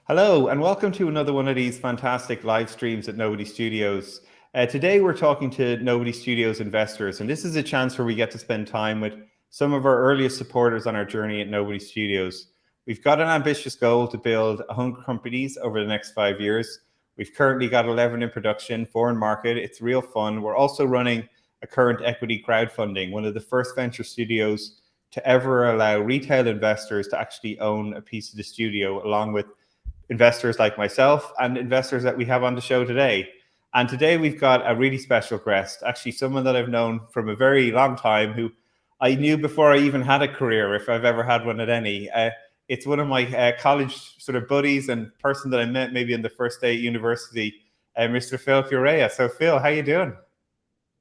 Hello, and welcome to another one of these fantastic live streams at Nobody Studios. Today, we're talking to Nobody Studios investors, and this is a chance where we get to spend time with some of our earliest supporters on our journey at Nobody Studios. We've got an ambitious goal to build 100 companies over the next 5 years. We've currently got 11 in production, 4 in market. It's real fun. We're also running a current equity crowdfunding, one of the first venture studios to ever allow retail investors to actually own a piece of the studio, along with investors like myself and investors that we have on the show today. And today we've got a really special guest, actually someone that I've known from a very long time, who I knew before I even had a career, if I've ever had one at any. It's one of my college sort of buddies and person that I met maybe in the first day at university, Mr. Phillip Urrea. So Phil, how you doing?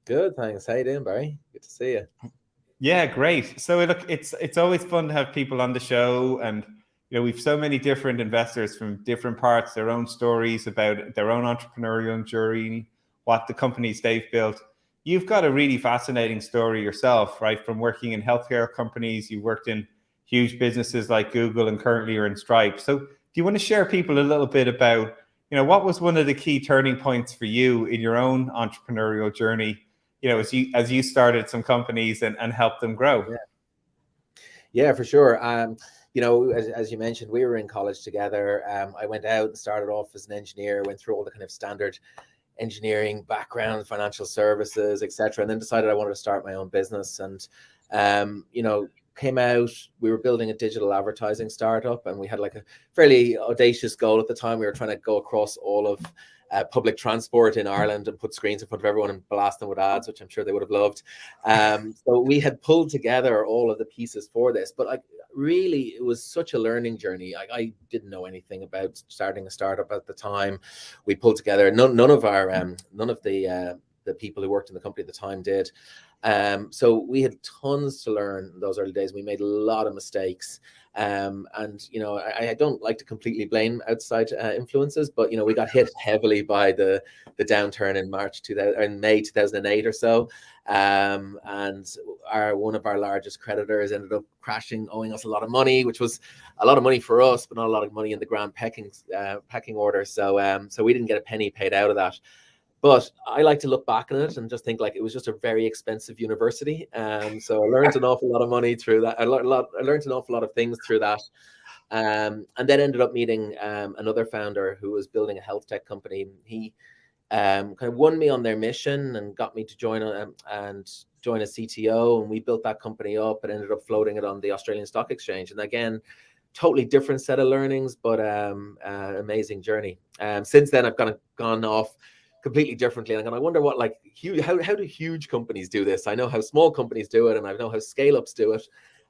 Good, thanks. How you doing, Barry? Good to see you. Yeah, great. So look, it's always fun to have people on the show, and we've so many different investors from different parts, their own stories about their own entrepreneurial journey, what the companies they've built. You've got a really fascinating story yourself, right? From working in healthcare companies, you worked in huge businesses like Google, and currently you're in Stripe. So, do you want to share people a little bit about, what was one of the key turning points for you in your own entrepreneurial journey? As you started some companies and helped them grow. Yeah, for sure. As you mentioned, we were in college together. I went out and started off as an engineer, went through all the kind of standard engineering background, financial services, etc., and then decided I wanted to start my own business. And came out. We were building a digital advertising startup, and we had like a fairly audacious goal at the time. We were trying to go across all of public transport in Ireland and put screens in front of everyone and blast them with ads, which I'm sure they would have loved. So we had pulled together all of the pieces for this, but really, it was such a learning journey. I didn't know anything about starting a startup at the time. We pulled together. None of the people who worked in the company at the time did. So we had tons to learn in those early days. We made a lot of mistakes. I don't like to completely blame outside influences, but we got hit heavily by the downturn in May 2008 or so, and one of our largest creditors ended up crashing, owing us a lot of money, which was a lot of money for us, but not a lot of money in the grand pecking order. So we didn't get a penny paid out of that. But I like to look back on it and just think like it was just a very expensive university. So I learned an awful lot of money through that. I learned an awful lot of things through that. And then ended up meeting another founder who was building a health tech company. He kind of won me on their mission and got me to join as CTO. And we built that company up and ended up floating it on the Australian Stock Exchange. And again, totally different set of learnings, but amazing journey. Since then, I've kind of gone off completely differently. And I wonder what, how do huge companies do this? I know how small companies do it, and I know how scale-ups do it.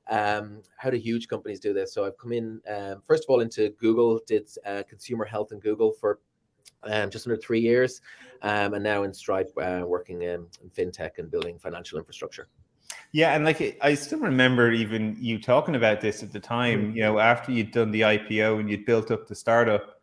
How do huge companies do this? So I've come in, first of all, into Google, did consumer health in Google for just under 3 years, and now in Stripe, working in fintech and building financial infrastructure. Yeah, and I still remember even you talking about this at the time, after you'd done the IPO and you'd built up the startup.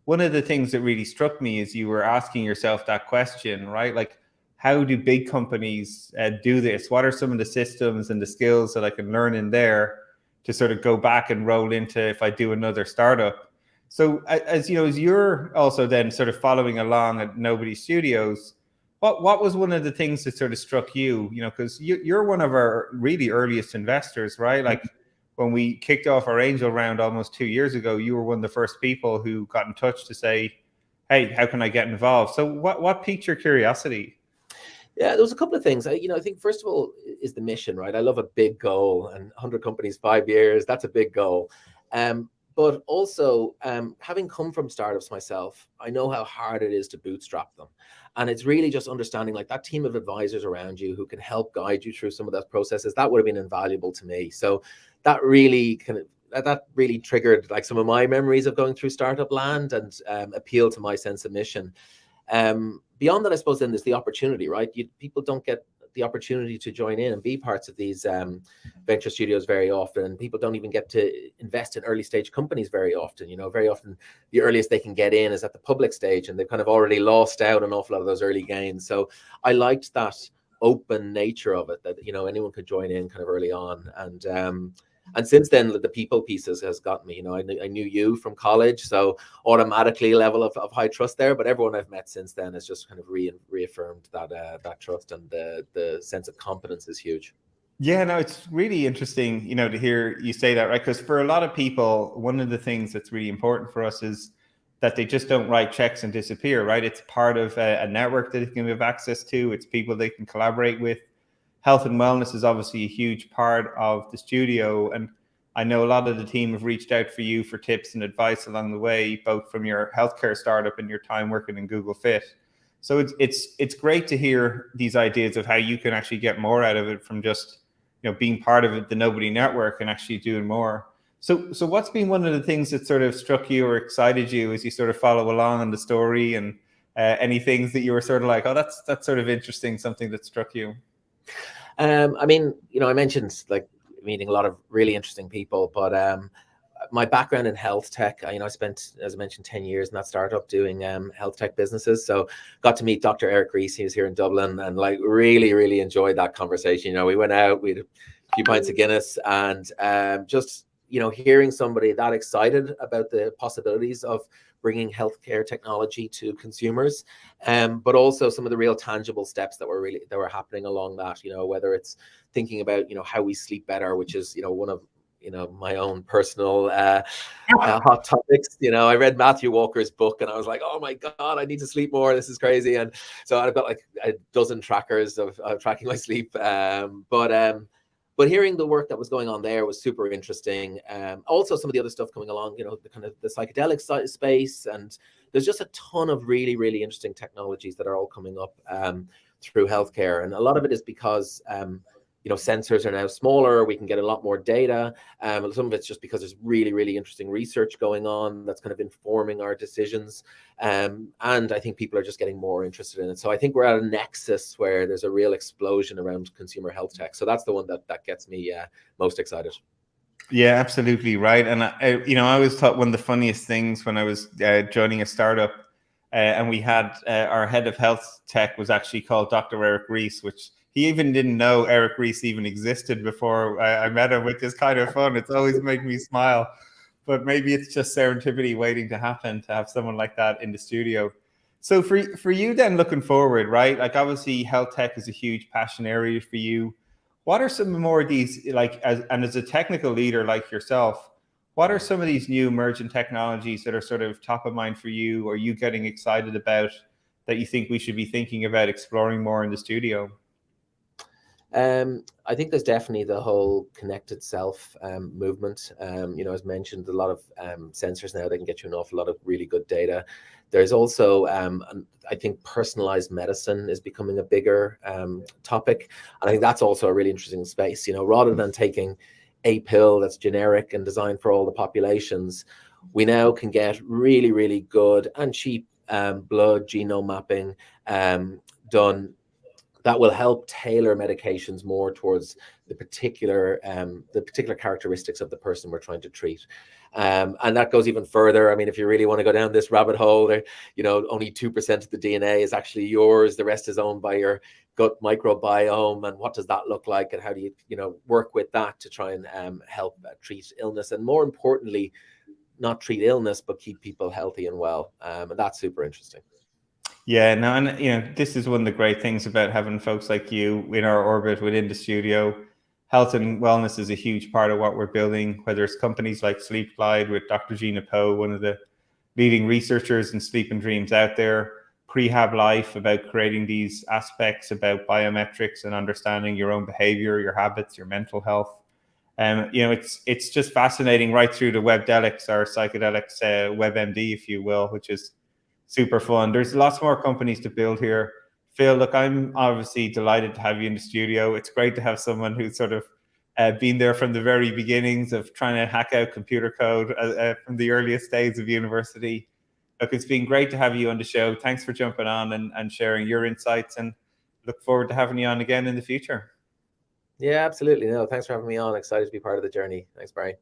One of the things that really struck me is you were asking yourself that question, right? Like, how do big companies do this? What are some of the systems and the skills that I can learn in there to sort of go back and roll into if I do another startup? So as you're also then sort of following along at Nobody Studios, what was one of the things that sort of struck you? Because you're one of our really earliest investors, right? Like, when we kicked off our angel round almost 2 years ago, you were one of the first people who got in touch to say, hey, how can I get involved? So what piqued your curiosity? Yeah, there was a couple of things. I think first of all is the mission, right? I love a big goal, and 100 companies, 5 years, that's a big goal. But also, having come from startups myself, I know how hard it is to bootstrap them. And it's really just understanding like that team of advisors around you who can help guide you through some of those processes. That would have been invaluable to me. So that really triggered like some of my memories of going through startup land and appealed to my sense of mission. Beyond that, I suppose then there's the opportunity, right? People don't get the opportunity to join in and be parts of these venture studios very often. And people don't even get to invest in early stage companies very often. Very often the earliest they can get in is at the public stage, and they've kind of already lost out on an awful lot of those early gains. So I liked that open nature of it, that anyone could join in kind of early on. And And since then, the people pieces has gotten me. You know, I knew you from college, so automatically a level of high trust there. But everyone I've met since then has just kind of reaffirmed that trust, and the sense of competence is huge. Yeah, no, it's really interesting, to hear you say that, right? Because for a lot of people, one of the things that's really important for us is that they just don't write checks and disappear, right? It's part of a network that they can have access to. It's people they can collaborate with. Health and wellness is obviously a huge part of the studio. And I know a lot of the team have reached out for you for tips and advice along the way, both from your healthcare startup and your time working in Google Fit. So it's great to hear these ideas of how you can actually get more out of it from just being part of it, the Nobody Network, and actually doing more. So what's been one of the things that sort of struck you or excited you as you sort of follow along on the story, and any things that you were sort of like, oh, that's sort of interesting, something that struck you? I mean, I mentioned like meeting a lot of really interesting people, but my background in health tech, I spent, as I mentioned, 10 years in that startup doing health tech businesses. So got to meet Dr. Eric Rees. He was here in Dublin, and like really, really enjoyed that conversation. We went out, we had a few pints of Guinness, and just, hearing somebody that excited about the possibilities of bringing healthcare technology to consumers, but also some of the real tangible steps that were happening along that, whether it's thinking about, how we sleep better, which is, one of my own personal hot topics. I read Matthew Walker's book, and I was like, oh my God, I need to sleep more. This is crazy. And so I've got like a dozen trackers of tracking my sleep. But hearing the work that was going on there was super interesting. Also, some of the other stuff coming along, the kind of the psychedelic space, and there's just a ton of really, really interesting technologies that are all coming up through healthcare, and a lot of it is because sensors are now smaller. We can get a lot more data. Some of it's just because there's really, really interesting research going on that's kind of informing our decisions. And I think people are just getting more interested in it. So I think we're at a nexus where there's a real explosion around consumer health tech. So that's the one that gets me most excited. Yeah, absolutely right. And I always thought one of the funniest things when I was joining a startup, and we had our head of health tech was actually called Dr. Eric Rees, which he even didn't know Eric Rees even existed before I met him, which is kind of fun. It's always made me smile, but maybe it's just serendipity waiting to happen to have someone like that in the studio. So for you then, looking forward, right? Like obviously health tech is a huge passion area for you. What are some more of these, like, as a technical leader like yourself, what are some of these new emerging technologies that are sort of top of mind for you, or you getting excited about, that you think we should be thinking about exploring more in the studio? I think there's definitely the whole connected self movement. As mentioned, a lot of sensors now, they can get you an awful lot of really good data. There's also, I think, personalized medicine is becoming a bigger topic. And I think that's also a really interesting space. Rather than taking a pill that's generic and designed for all the populations, we now can get really, really good and cheap blood genome mapping done that will help tailor medications more towards the particular characteristics of the person we're trying to treat. And that goes even further. I mean, if you really want to go down this rabbit hole, there, only 2% of the DNA is actually yours. The rest is owned by your gut microbiome. And what does that look like? And how do you, work with that to try and help treat illness? And more importantly, not treat illness, but keep people healthy and well. And that's super interesting. Yeah, no, and this is one of the great things about having folks like you in our orbit within the studio. Health and wellness is a huge part of what we're building, whether it's companies like Sleep Glide with Dr. Gina Poe, one of the leading researchers in sleep and dreams out there, Prehab Life, about creating these aspects about biometrics and understanding your own behavior, your habits, your mental health. It's just fascinating, right through to WebDelics, or psychedelics, WebMD, if you will, which is super fun. There's lots more companies to build here. Phil, look, I'm obviously delighted to have you in the studio. It's great to have someone who's sort of been there from the very beginnings of trying to hack out computer code from the earliest days of university. Look, it's been great to have you on the show. Thanks for jumping on and sharing your insights, and look forward to having you on again in the future. Yeah, absolutely. No, thanks for having me on. Excited to be part of the journey. Thanks, Barry.